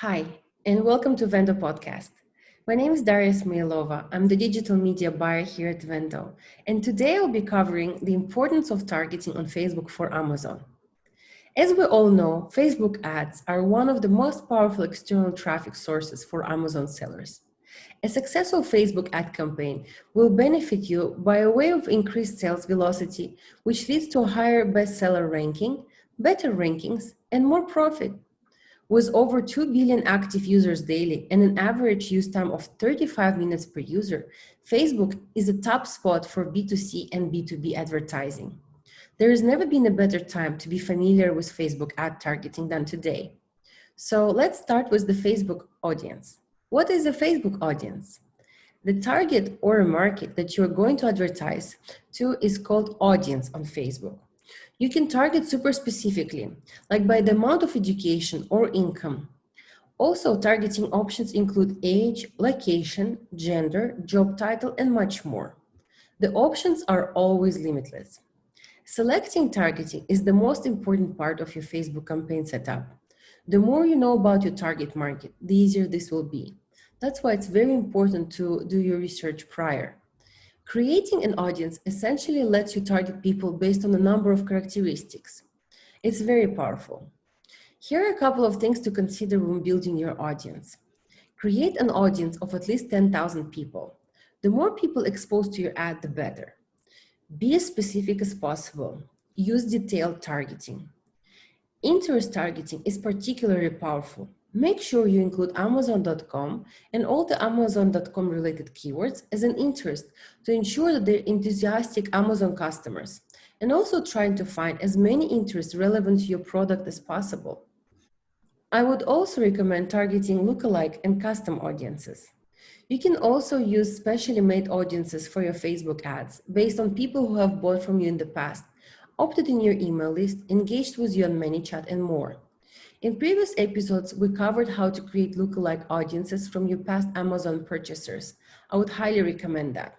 Hi, and welcome to Vendo podcast. My name is Dariya Smailova. I'm the digital media buyer here at Vendo, and today I'll be covering the importance of targeting on Facebook for Amazon. As we all know, Facebook ads are one of the most powerful external traffic sources for Amazon sellers. A successful Facebook ad campaign will benefit you by way of increased sales velocity, which leads to a higher bestseller ranking, better rankings, and more profit. With over 2 billion active users daily and an average use time of 35 minutes per user, Facebook is a top spot for B2C and B2B advertising. There has never been a better time to be familiar with Facebook ad targeting than today. So let's start with the Facebook audience. What is a Facebook audience? The target or a market that you're going to advertise to is called audience on Facebook. You can target super specifically, like by the amount of education or income. Also, targeting options include age, location, gender, job title, and much more. The options are always limitless. Selecting targeting is the most important part of your Facebook campaign setup. The more you know about your target market, the easier this will be. That's why it's very important to do your research prior. Creating an audience essentially lets you target people based on a number of characteristics. It's very powerful. Here are a couple of things to consider when building your audience. Create an audience of at least 10,000 people. The more people exposed to your ad, the better. Be as specific as possible. Use detailed targeting. Interest targeting is particularly powerful. Make sure you include Amazon.com and all the Amazon.com related keywords as an interest to ensure that they're enthusiastic Amazon customers, and also trying to find as many interests relevant to your product as possible. I would also recommend targeting lookalike and custom audiences. You can also use specially made audiences for your Facebook ads based on people who have bought from you in the past, opted in your email list, engaged with you on ManyChat, and more. In previous episodes, we covered how to create lookalike audiences from your past Amazon purchasers. I would highly recommend that.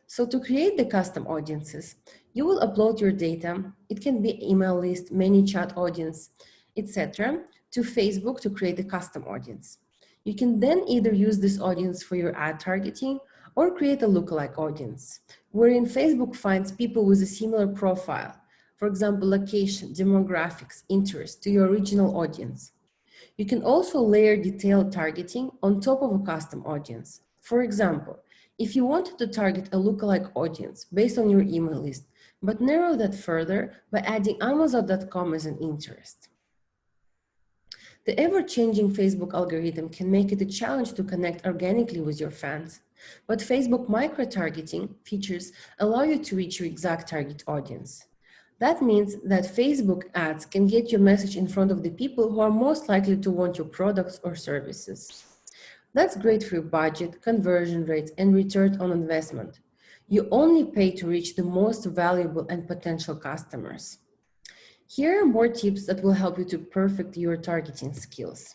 So to create the custom audiences, you will upload your data. It can be email list, ManyChat audience, etc., to Facebook to create the custom audience. You can then either use this audience for your ad targeting or create a lookalike audience, wherein Facebook finds people with a similar profile, for example, location, demographics, interest to your original audience. You can also layer detailed targeting on top of a custom audience. For example, if you wanted to target a lookalike audience based on your email list, but narrow that further by adding Amazon.com as an interest. The ever-changing Facebook algorithm can make it a challenge to connect organically with your fans, but Facebook micro-targeting features allow you to reach your exact target audience. That means that Facebook ads can get your message in front of the people who are most likely to want your products or services. That's great for your budget, conversion rates, and return on investment. You only pay to reach the most valuable and potential customers. Here are more tips that will help you to perfect your targeting skills.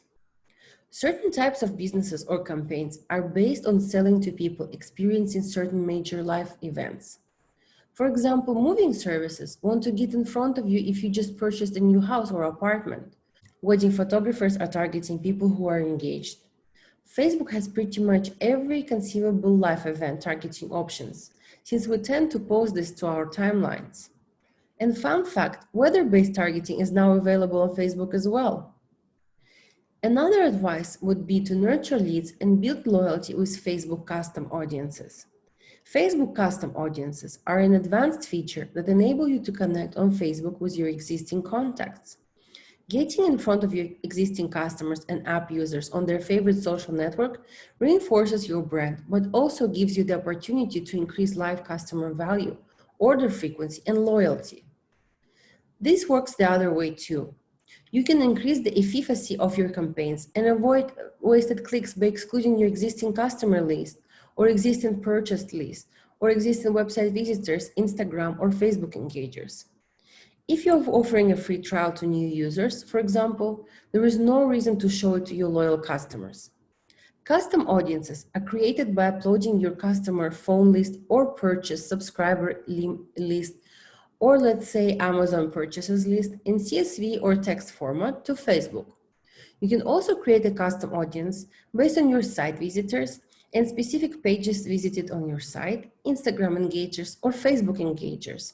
Certain types of businesses or campaigns are based on selling to people experiencing certain major life events. For example, moving services want to get in front of you if you just purchased a new house or apartment. Wedding photographers are targeting people who are engaged. Facebook has pretty much every conceivable life event targeting options, since we tend to post this to our timelines. And fun fact, weather-based targeting is now available on Facebook as well. Another advice would be to nurture leads and build loyalty with Facebook custom audiences. Facebook custom audiences are an advanced feature that enable you to connect on Facebook with your existing contacts. Getting in front of your existing customers and app users on their favorite social network reinforces your brand, but also gives you the opportunity to increase live customer value, order frequency, and loyalty. This works the other way too. You can increase the efficacy of your campaigns and avoid wasted clicks by excluding your existing customer list or existing purchased list or existing website visitors, Instagram or Facebook engagers. If you're offering a free trial to new users, for example, there is no reason to show it to your loyal customers. Custom audiences are created by uploading your customer phone list or purchase subscriber list, or let's say Amazon purchases list in CSV or text format to Facebook. You can also create a custom audience based on your site visitors and specific pages visited on your site, Instagram engagers, or Facebook engagers.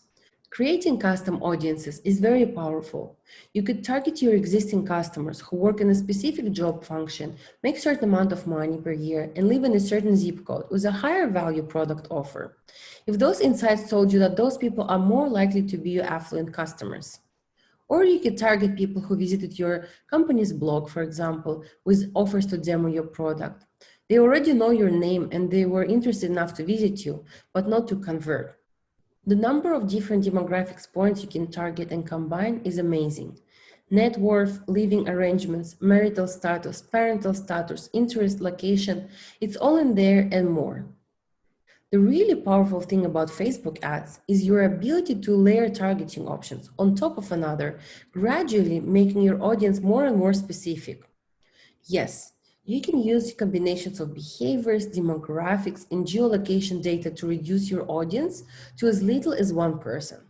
Creating custom audiences is very powerful. You could target your existing customers who work in a specific job function, make a certain amount of money per year, and live in a certain zip code with a higher value product offer. If those insights told you that those people are more likely to be your affluent customers. Or you could target people who visited your company's blog, for example, with offers to demo your product. They already know your name and they were interested enough to visit you, but not to convert. The number of different demographics points you can target and combine is amazing. Net worth, living arrangements, marital status, parental status, interest, location, it's all in there and more. The really powerful thing about Facebook ads is your ability to layer targeting options on top of another, gradually making your audience more and more specific. Yes, you can use combinations of behaviors, demographics, and geolocation data to reduce your audience to as little as one person.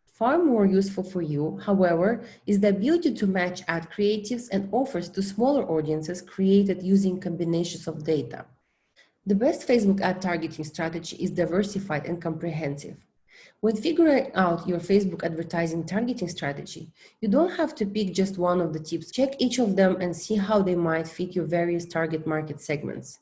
Far more useful for you, however, is the ability to match ad creatives and offers to smaller audiences created using combinations of data. The best Facebook ad targeting strategy is diversified and comprehensive. When figuring out your Facebook advertising targeting strategy, you don't have to pick just one of the tips. Check each of them and see how they might fit your various target market segments.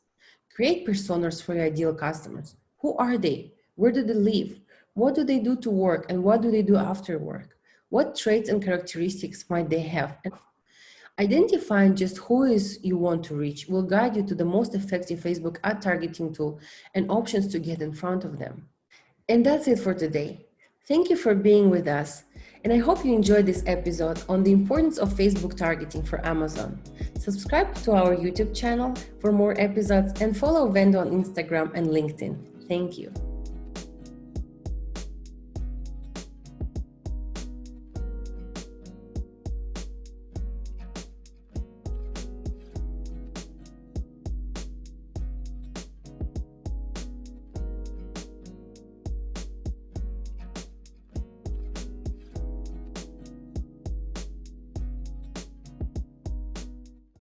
Create personas for your ideal customers. Who are they? Where do they live? What do they do to work and what do they do after work? What traits and characteristics might they have? And identifying just who is you want to reach will guide you to the most effective Facebook ad targeting tool and options to get in front of them. And that's it for today. Thank you for being with us. And I hope you enjoyed this episode on the importance of Facebook targeting for Amazon. Subscribe to our YouTube channel for more episodes and follow Vendo on Instagram and LinkedIn. Thank you.